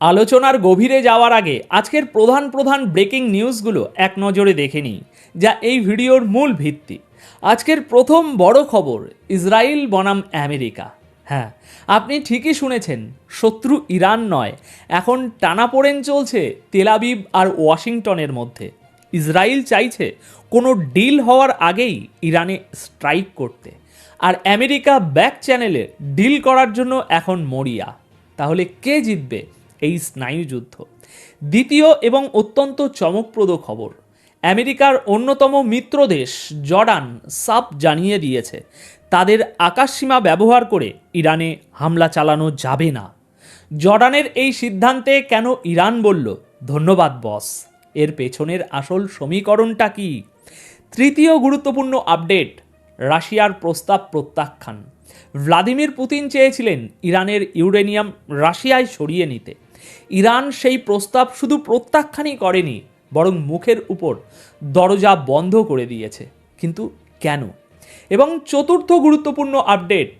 আলোচনার গভীরে যাওয়ার আগে আজকের প্রধান ব্রেকিং নিউজগুলো এক নজরে দেখে নিই, যা এই ভিডিওর মূল ভিত্তি। আজকের প্রথম বড় খবর, ইসরায়েল বনাম আমেরিকা। হ্যাঁ, আপনি ঠিকই শুনেছেন, শত্রু ইরান নয়, এখন টানাপোড়েন চলছে তেল আবিব আর ওয়াশিংটনের মধ্যে। ইসরায়েল চাইছে কোনো ডিল হওয়ার আগেই ইরানে স্ট্রাইক করতে, আর আমেরিকা ব্যাক চ্যানেলে ডিল করার জন্য এখন মরিয়া। তাহলে কে জিতবে এই স্নায়ুযুদ্ধ? দ্বিতীয় এবং অত্যন্ত চমকপ্রদ খবর, আমেরিকার অন্যতম মিত্র দেশ জর্ডান সাফ জানিয়ে দিয়েছে তাদের আকাশসীমা ব্যবহার করে ইরানে হামলা চালানো যাবে না। জর্ডানের এই সিদ্ধান্তে কেন ইরান বলল ধন্যবাদ বস, এর পেছনের আসল সমীকরণটা কি? তৃতীয় গুরুত্বপূর্ণ আপডেট, রাশিয়ার প্রস্তাব প্রত্যাখ্যান। ভ্লাদিমির পুতিন চেয়েছিলেন ইরানের ইউরেনিয়াম রাশিয়ায় সরিয়ে নিতে। ইরান সেই প্রস্তাব শুধু প্রত্যাখ্যানই করেনি, বরং মুখের উপর দরজা বন্ধ করে দিয়েছে। কিন্তু কেন? এবং চতুর্থ গুরুত্বপূর্ণ আপডেট,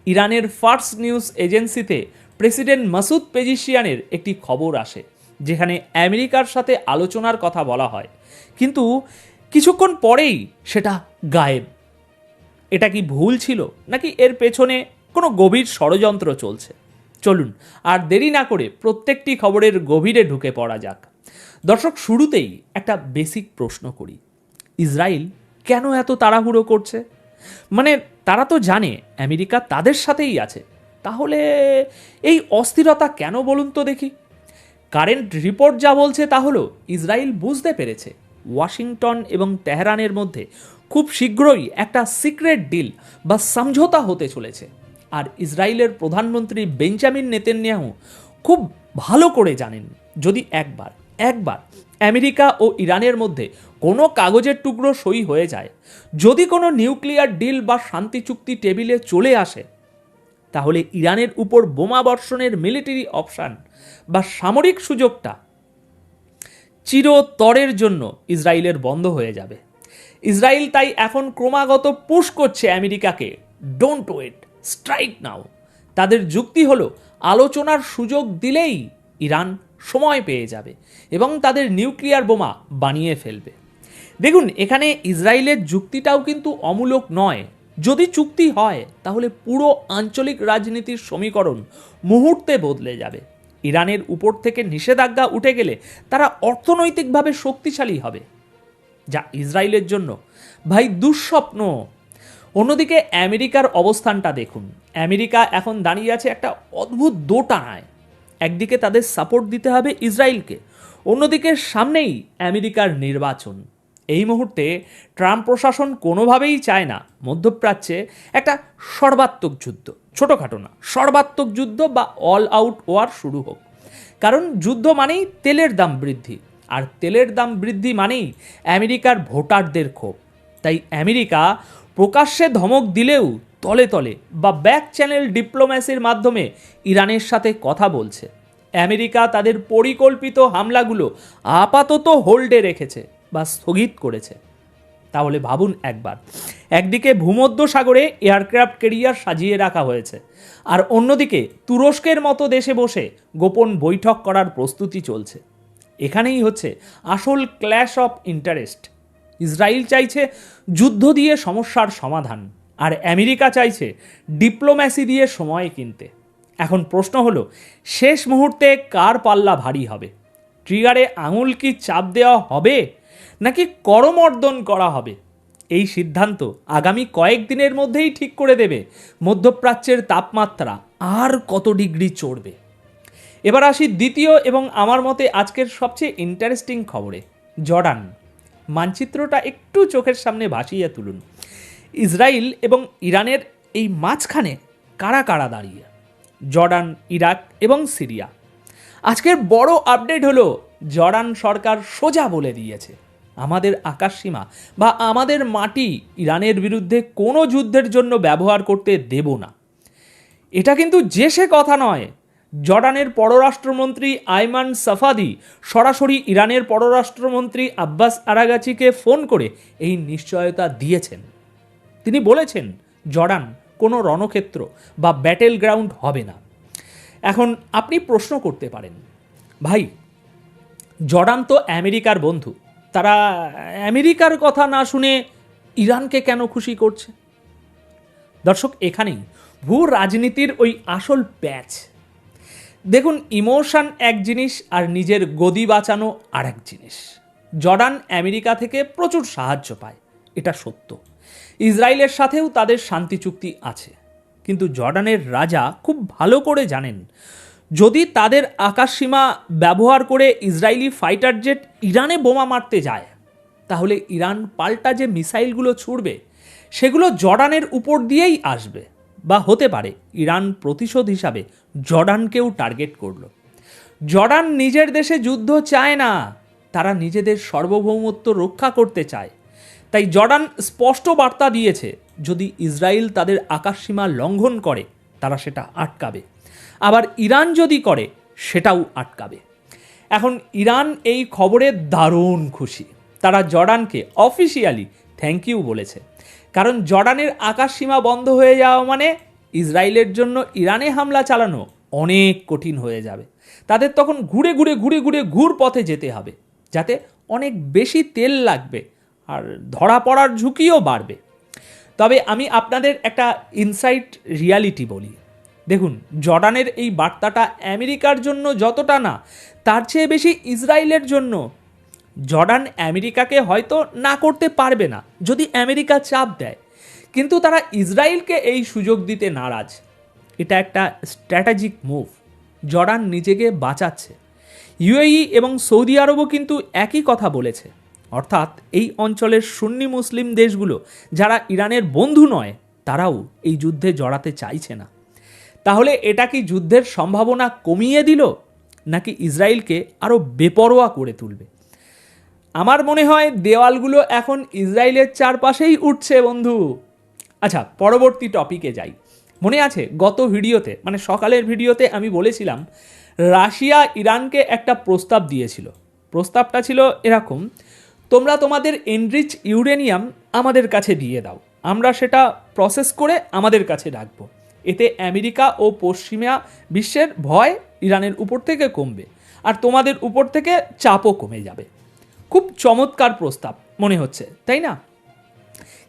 ইরানের ফার্স নিউজ এজেন্সিতে প্রেসিডেন্ট মাসুদ পেজিশিয়ানের একটি খবর আসে, যেখানে আমেরিকার সাথে আলোচনার কথা বলা হয়, কিন্তু কিছুক্ষণ পরেই সেটা গায়েব। এটা কি ভুল ছিল, নাকি এর পেছনে কোনো গভীর ষড়যন্ত্র চলছে? চলুন আর দেরি না করে প্রত্যেকটি খবরের গভীরে ঢুকে পড়া যাক। দর্শক, শুরুতেই একটা বেসিক প্রশ্ন করি, ইসরায়েল কেন এত তাড়াহুড়ো করছে? মানে তারা তো জানে আমেরিকা তাদের সাথেই আছে, তাহলে এই অস্থিরতা কেন বলুন তো দেখি। কারেন্ট রিপোর্ট যা বলছে তা হলো ইসরায়েল বুঝতে পেরেছে ওয়াশিংটন এবং তেহরানের মধ্যে খুব শীঘ্রই একটা সিক্রেট ডিল বা সমঝোতা হতে চলেছে। আর ইসরায়েলের প্রধানমন্ত্রী বেঞ্জামিন নেতানিয়াহু খুব ভালো করে জানেন, যদি একবার আমেরিকা ও ইরানের মধ্যে কোনো কাগজের টুকরো সই হয়ে যায়, যদি কোনো নিউক্লিয়ার ডিল বা শান্তি চুক্তি টেবিলে চলে আসে, তাহলে ইরানের উপর বোমা বর্ষণের মিলিটারি অপশন বা সামরিক সুযোগটা চিরতরের জন্য ইসরায়েলের বন্ধ হয়ে যাবে। ইসরায়েল তাই এখন ক্রমাগত পুশ করছে আমেরিকাকে, ডোন্ট ওয়েট, স্ট্রাইক নাও। তাদের যুক্তি হলো আলোচনার সুযোগ দিলেই ইরান সময় পেয়ে যাবে এবং তাদের নিউক্লিয়ার বোমা বানিয়ে ফেলবে। দেখুন, এখানে ইসরায়েলের যুক্তিটাও কিন্তু অমূলক নয়। যদি চুক্তি হয়, তাহলে পুরো আঞ্চলিক রাজনীতির সমীকরণ মুহূর্তে বদলে যাবে। ইরানের উপর থেকে নিষেধাজ্ঞা উঠে গেলে তারা অর্থনৈতিকভাবে শক্তিশালী হবে, যা ইসরায়েলের জন্য ভাই দুঃস্বপ্ন। অন্যদিকে আমেরিকার অবস্থানটা দেখুন, আমেরিকা এখন দাঁড়িয়ে আছে একটা অদ্ভুত দোটানায়। একদিকে তাদের সাপোর্ট দিতে হবে ইসরায়েলকে, অন্যদিকে সামনেই আমেরিকার নির্বাচন। এই মুহূর্তে ট্রাম্প প্রশাসন কোনোভাবেই চায় না মধ্যপ্রাচ্যে একটা সর্বাত্মক যুদ্ধ, ছোটোখাটো না, সর্বাত্মক যুদ্ধ বা অল আউট ওয়ার শুরু হোক। কারণ যুদ্ধ মানেই তেলের দাম বৃদ্ধি, আর তেলের দাম বৃদ্ধি মানেই আমেরিকার ভোটারদের ক্ষোভ। তাই আমেরিকা প্রকাশ্যে ধমক দিলেও তলে তলে বা ব্যাক চ্যানেল ডিপ্লোম্যাসির মাধ্যমে ইরানের সাথে কথা বলছে। আমেরিকা তাদের পরিকল্পিত হামলাগুলো আপাতত হোল্ডে রেখেছে বা স্থগিত করেছে। তাহলে ভাবুন একবার, একদিকে ভূমধ্য সাগরে এয়ারক্রাফট ক্যারিয়ার সাজিয়ে রাখা হয়েছে, আর অন্যদিকে তুরস্কের মতো দেশে বসে গোপন বৈঠক করার প্রস্তুতি চলছে। এখানেই হচ্ছে আসল ক্ল্যাশ অফ ইন্টারেস্ট। ইসরায়েল চাইছে যুদ্ধ দিয়ে সমস্যার সমাধান, আর আমেরিকা চাইছে ডিপ্লোম্যাসি দিয়ে সময় কিনতে। এখন প্রশ্ন হলো, শেষ মুহূর্তে কার পাল্লা ভারী হবে? ট্রিগারে আঙুল কি চাপ দেওয়া হবে, নাকি করমর্দন করা হবে? এই সিদ্ধান্ত আগামী কয়েকদিনের মধ্যেই ঠিক করে দেবে মধ্যপ্রাচ্যের তাপমাত্রা আর কত ডিগ্রি চড়বে। এবার আসি দ্বিতীয় এবং আমার মতে আজকের সবচেয়ে ইন্টারেস্টিং খবরে, জর্ডান। মানচিত্রটা একটু চোখের সামনে ভাসিয়ে তুলুন। ইসরায়েল এবং ইরানের এই মাঝখানে কারা কারা দাঁড়িয়ে? জর্ডান, ইরাক এবং সিরিয়া। আজকের বড় আপডেট হলো, জর্ডান সরকার সোজা বলে দিয়েছে, আমাদের আকাশসীমা বা আমাদের মাটি ইরানের বিরুদ্ধে কোনো যুদ্ধের জন্য ব্যবহার করতে দেব না। এটা কিন্তু যে সে কথা নয়। জর্ডানের পররাষ্ট্রমন্ত্রী আইমান সাফাদি সরাসরি ইরানের পররাষ্ট্রমন্ত্রী আব্বাস আরাগাচিকে ফোন করে এই নিশ্চয়তা দিয়েছেন। তিনি বলেছেন জর্ডান কোনো রণক্ষেত্র বা ব্যাটেল গ্রাউন্ড হবে না। এখন আপনি প্রশ্ন করতে পারেন, ভাই, জর্ডান তো আমেরিকার বন্ধু, তারা আমেরিকার কথা না শুনে ইরানকে কেন খুশি করছে? দর্শক, এখানেই ভূ রাজনীতির ওই আসল প্যাচ। দেখুন, ইমোশন এক জিনিস আর নিজের গদি বাঁচানো আর এক জিনিস। জর্ডান আমেরিকা থেকে প্রচুর সাহায্য পায়, এটা সত্য। ইসরায়েলের সাথেও তাদের শান্তি চুক্তি আছে, কিন্তু জর্ডানের রাজা খুব ভালো করে জানেন, যদি তাদের আকাশসীমা ব্যবহার করে ইসরায়েলি ফাইটার জেট ইরানে বোমা মারতে যায়, তাহলে ইরান পাল্টা যে মিসাইলগুলো ছুড়বে সেগুলো জর্ডানের উপর দিয়েই আসবে, বা হতে পারে ইরান প্রতিশোধ হিসাবে জর্ডানকেও টার্গেট করলো। জর্ডান নিজের দেশে যুদ্ধ চায় না, তারা নিজেদের সার্বভৌমত্ব রক্ষা করতে চায়। তাই জর্ডান স্পষ্ট বার্তা দিয়েছে, যদি ইসরায়েল তাদের আকাশসীমা লঙ্ঘন করে তারা সেটা আটকাবে, আবার ইরান যদি করে সেটাও আটকাবে। এখন ইরান এই খবরে দারুণ খুশি। তারা জর্ডানকে অফিসিয়ালি থ্যাংক ইউ বলেছে, কারণ জর্ডানের আকাশসীমা বন্ধ হয়ে যাওয়া মানে ইসরায়েলের জন্য ইরানে হামলা চালানো অনেক কঠিন হয়ে যাবে। তাদের তখন ঘুরে ঘুরে ঘুর পথে যেতে হবে, যাতে অনেক বেশি তেল লাগবে আর ধরা পড়ার ঝুঁকিও বাড়বে। তবে আমি আপনাদের একটা ইনসাইট রিয়ালিটি বলি। দেখুন, জর্ডানের এই বার্তাটা আমেরিকার জন্য যতটা না, তার চেয়ে বেশি ইসরায়েলের জন্য। জর্ডান আমেরিকাকে হয়তো না করতে পারবে না যদি আমেরিকা চাপ দেয়, কিন্তু তারা ইসরায়েলকে এই সুযোগ দিতে নারাজ। এটা একটা স্ট্র্যাটেজিক মুভ। জর্ডান নিজেকে বাঁচাচ্ছে। ইউএই এবং সৌদি আরবও কিন্তু একই কথা বলেছে, অর্থাৎ এই অঞ্চলের সুন্নি মুসলিম দেশগুলো যারা ইরানের বন্ধু নয়, তারাও এই যুদ্ধে জড়াতে চাইছে না। তাহলে এটা কি যুদ্ধের সম্ভাবনা কমিয়ে দিল, নাকি ইসরায়েলকে আরও বেপরোয়া করে তুলবে? আমার মনে হয় দেওয়ালগুলো এখন ইসরায়েলের চারপাশেই উঠছে বন্ধু। আচ্ছা, পরবর্তী টপিকে যাই। মনে আছে গত ভিডিওতে, মানে সকালের ভিডিওতে আমি বলেছিলাম রাশিয়া ইরানকে একটা প্রস্তাব দিয়েছিল। প্রস্তাবটা ছিল এরকম, তোমরা তোমাদের এনরিচ ইউরেনিয়াম আমাদের কাছে দিয়ে দাও, আমরা সেটা প্রসেস করে আমাদের কাছে রাখবো। এতে আমেরিকা ও পশ্চিমা বিশ্বের ভয় ইরানের উপর থেকে কমবে, আর তোমাদের উপর থেকে চাপও কমে যাবে। খুব চমৎকার প্রস্তাব মনে হচ্ছে, তাই না?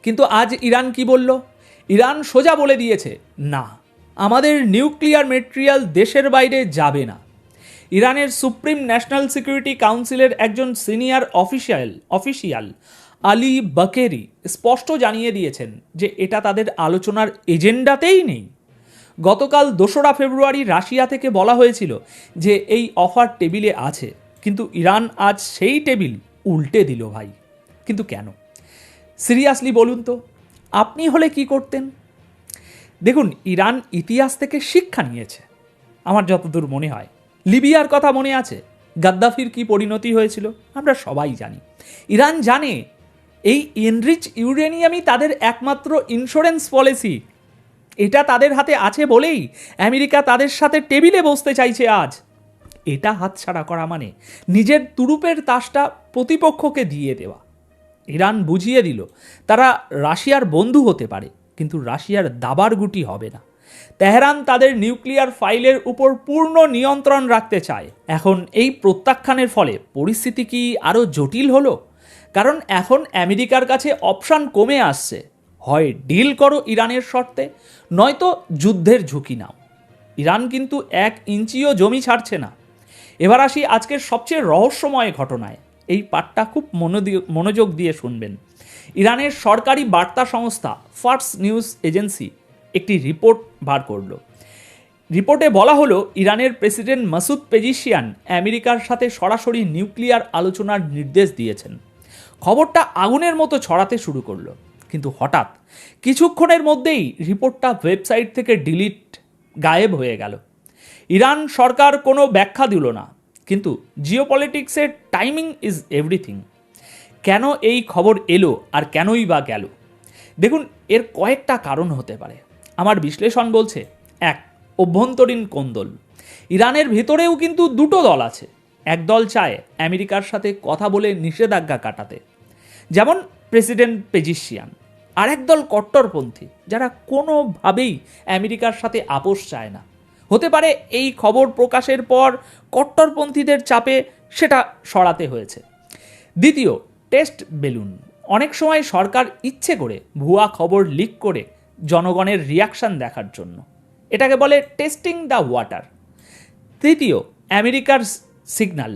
কিন্তু আজ ইরান কি বলল? ইরান সোজা বলে দিয়েছে, না, আমাদের নিউক্লিয়ার মেটেরিয়াল দেশের বাইরে যাবে না। ইরানের সুপ্রিম ন্যাশনাল সিকিউরিটি কাউন্সিলের একজন সিনিয়র অফিসিয়াল আলী বাকেরি স্পষ্ট জানিয়ে দিয়েছেন যে এটা তাদের আলোচনার এজেন্ডাতেই নেই। গতকাল 2রা ফেব্রুয়ারি রাশিয়া থেকে বলা হয়েছিল যে এই অফার টেবিলে আছে, কিন্তু ইরান আজ সেই টেবিল উল্টে দিল ভাই। কিন্তু কেন? সিরিয়াসলি বলুন তো, আপনি হলে কি করতেন? দেখুন, ইরান ইতিহাস থেকে শিক্ষা নিয়েছে আমার যতদূর মনে হয়। লিবিয়ার কথা মনে আছে, গাদ্দাফির কি পরিণতি হয়েছিল আমরা সবাই জানি। ইরান জানে এই এনরিচ ইউরেনিয়ামই তাদের একমাত্র ইন্স্যুরেন্স পলিসি। এটা তাদের হাতে আছে বলেই আমেরিকা তাদের সাথে টেবিলে বসতে চাইছে আজ। এটা হাতছাড়া করা মানে নিজের তুরুপের তাসটা প্রতিপক্ষকে দিয়ে দেওয়া। ইরান বুঝিয়ে দিল তারা রাশিয়ার বন্ধু হতে পারে, কিন্তু রাশিয়ার দাবার গুটি হবে না। তেহরান তাদের নিউক্লিয়ার ফাইলের উপর পূর্ণ নিয়ন্ত্রণ রাখতে চায়। এখন এই প্রত্যাখ্যানের ফলে পরিস্থিতি কি আরও জটিল হলো? কারণ এখন আমেরিকার কাছে অপশান কমে আসছে, হয় ডিল করো ইরানের শর্তে, নয়তো যুদ্ধের ঝুঁকি নাও। ইরান কিন্তু 1 ইঞ্চিও জমি ছাড়ছে না। এবার আসি আজকের সবচেয়ে রহস্যময় ঘটনায়। এই পাঠটা খুব মনোযোগ দিয়ে শুনবেন। ইরানের সরকারি বার্তা সংস্থা ফার্স নিউজ এজেন্সি একটি রিপোর্ট বার করল। রিপোর্টে বলা হলো, ইরানের প্রেসিডেন্ট মাসুদ পেজিশিয়ান আমেরিকার সাথে সরাসরি নিউক্লিয়ার আলোচনার নির্দেশ দিয়েছেন। খবরটা আগুনের মতো ছড়াতে শুরু করলো, কিন্তু হঠাৎ কিছুক্ষণের মধ্যেই রিপোর্টটা ওয়েবসাইট থেকে গায়েব হয়ে গেল। ইরান সরকার কোনো ব্যাখ্যা দিল না, কিন্তু জিওপলিটিক্সের টাইমিং ইজ এভরিথিং। কেন এই খবর এলো আর কেনই বা গেল? দেখুন, এর কয়েকটা কারণ হতে পারে। আমার বিশ্লেষণ বলছে, 1, অভ্যন্তরীণ কোন্দল। ইরানের ভেতরেও কিন্তু 2টো দল আছে। এক দল চায় আমেরিকার সাথে কথা বলে নিষেধাজ্ঞা কাটাতে, যেমন প্রেসিডেন্ট পেজিশিয়ান। আর এক দল কট্টরপন্থী, যারা কোনোভাবেই আমেরিকার সাথে আপোষ চায় না। হতে পারে এই খবর প্রকাশের পর কট্টরপন্থীদের চাপে সেটা সরাতে হয়েছে। দ্বিতীয়, টেস্ট বেলুন। অনেক সময় সরকার ইচ্ছে করে ভুয়া খবর লিক করে জনগণের রিয়াকশন দেখার জন্য, এটাকে বলে টেস্টিং দ্য ওয়াটার। তৃতীয়, আমেরিকার সিগন্যাল।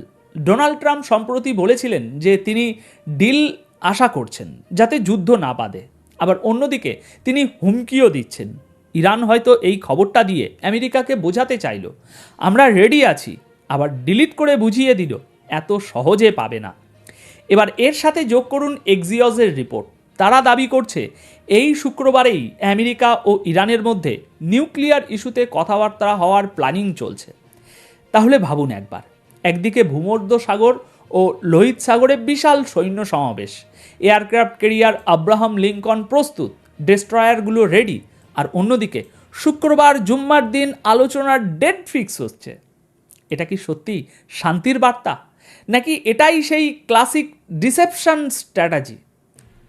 ডোনাল্ড ট্রাম্প সম্প্রতি বলেছিলেন যে তিনি ডিল আশা করছেন যাতে যুদ্ধ না বাধে, আবার অন্যদিকে তিনি হুমকিও দিচ্ছেন। ইরান হয়তো এই খবরটা দিয়ে আমেরিকাকে বোঝাতে চাইল আমরা রেডি আছি, আবার ডিলিট করে বুঝিয়ে দিল এত সহজে পাবে না। এবার এর সাথে যোগ করুন এক্সিওসের রিপোর্ট। তারা দাবি করছে এই শুক্রবারেই আমেরিকা ও ইরানের মধ্যে নিউক্লিয়ার ইস্যুতে কথাবার্তা হওয়ার প্ল্যানিং চলছে। তাহলে ভাবুন একবার, একদিকে ভূমধ্য সাগর ও লোহিত সাগরে বিশাল সৈন্য সমাবেশ, এয়ারক্রাফট ক্যারিয়ার আব্রাহাম লিঙ্কন প্রস্তুত, ডেস্ট্রয়ারগুলো রেডি, আর অন্যদিকে শুক্রবার জুম্মার দিন আলোচনার ডেট ফিক্স হচ্ছে। এটা কি সত্যি শান্তির বার্তা, নাকি এটাই সেই ক্লাসিক ডিসেপশন স্ট্র্যাটেজি?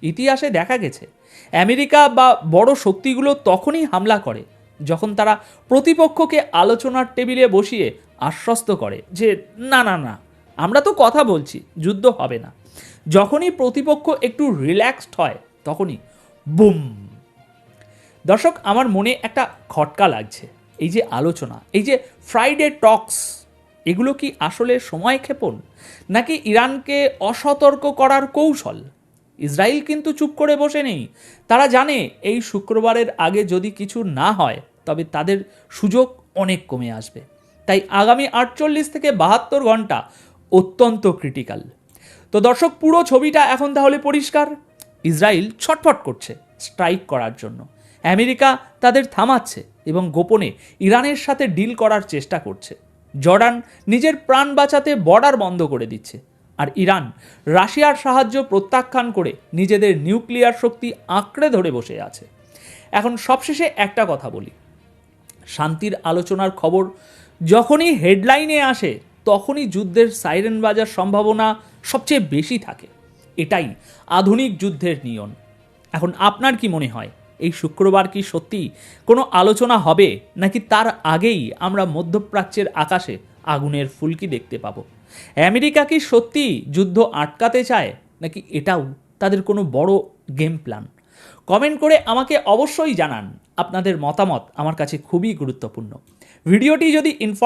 ইতিহাসে দেখা গেছে আমেরিকা বা বড় শক্তিগুলো তখনই হামলা করে যখন তারা প্রতিপক্ষকে আলোচনার টেবিলে বসিয়ে আশ্বস্ত করে যে না না না, আমরা তো কথা বলছি, যুদ্ধ হবে না। যখনই প্রতিপক্ষ একটু রিল্যাক্সড হয় তখনই বুম। দর্শক, আমার মনে একটা খটকা লাগছে। এই যে আলোচনা, এই যে ফ্রাইডে টকস, এগুলো কি আসলে সময় ক্ষেপণ, নাকি ইরানকে অসতর্ক করার কৌশল? ইসরায়েল কিন্তু চুপ করে বসে নেই। তারা জানে এই শুক্রবারের আগে যদি কিছু না হয় তবে তাদের সুযোগ অনেক কমে আসবে। তাই আগামী 48 থেকে 72 ঘন্টা অত্যন্ত ক্রিটিক্যাল। তো দর্শক, পুরো ছবিটা এখন তাহলে পরিষ্কার। ইসরায়েল ছটফট করছে স্ট্রাইক করার জন্য, আমেরিকা তাদের থামাচ্ছে এবং গোপনে ইরানের সাথে ডিল করার চেষ্টা করছে। জর্ডান নিজের প্রাণ বাঁচাতে বর্ডার বন্ধ করে দিচ্ছে, আর ইরান রাশিয়ার সাহায্য প্রত্যাখ্যান করে নিজেদের নিউক্লিয়ার শক্তি আঁকড়ে ধরে বসে আছে। এখন সবশেষে একটা কথা বলি, শান্তির আলোচনার খবর যখনই হেডলাইনে আসে তখনই যুদ্ধের সাইরেন বাজার সম্ভাবনা সবচেয়ে বেশি থাকে। এটাই আধুনিক যুদ্ধের নিয়ম। এখন আপনার কি মনে হয়, এই শুক্রবার কি সত্যি কোনো আলোচনা হবে, নাকি তার আগেই আমরা মধ্যপ্রাচ্যের আকাশে আগুনের ফুলকি দেখতে পাবো? আমেরিকা কি সত্যি যুদ্ধ আটকাতে চায়, নাকি এটাও তাদের কোনো বড় গেম প্ল্যান? কমেন্ট করে আমাকে অবশ্যই জানান। আপনাদের মতামত আমার কাছে খুবই গুরুত্বপূর্ণ। ভিডিওটি যদি